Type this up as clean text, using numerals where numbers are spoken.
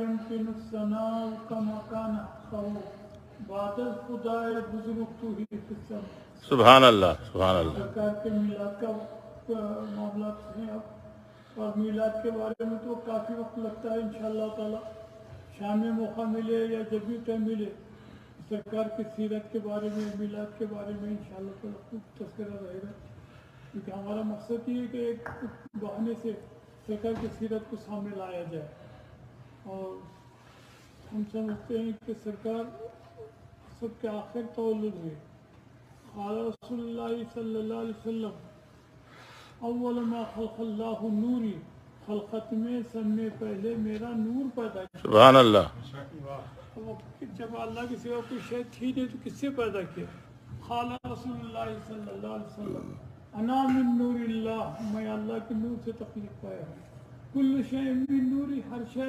يمكن الثناء كما كان حقه بعد الخدا بزرگ تو ہی في السماء. سبحان اللہ سبحان اللہ. سرکار کے میلاد کا معاملات ہیں اب، اور میلاد کے بارے میں تو کافی وقت لگتا ہے انشاءاللہ تعالی. شام میں موقع ملے یا جب بھی ٹائم ملے سرکار کی سیرت کے بارے میں، میلاد کے بارے میں انشاءاللہ تعالی خوب تذکرہ رہے گا، کیونکہ ہمارا مقصد یہ ہے کہ ایک بہانے سے سرکار کی سیرت کو سامنے لایا جائے. اور ہم سمجھتے ہیں کہ سرکار سب کے آخر تولد ہے. قال رسول اللہ صلی اللہ علیہ وسلم اول ما خلق اللہ نوری، خلقت میں سب میں پہلے میرا نور پیدا کیا. سبحان اللہ. جب اللہ کی سوا کوئی شے تھی نہیں تو کس سے پیدا کیا؟ قال رسول اللہ صلی اللہ علیہ وسلم انا من نور اللہ، میں اللہ کے نور سے تخلیق پایا ہوں. کل شے من نوری، ہر شے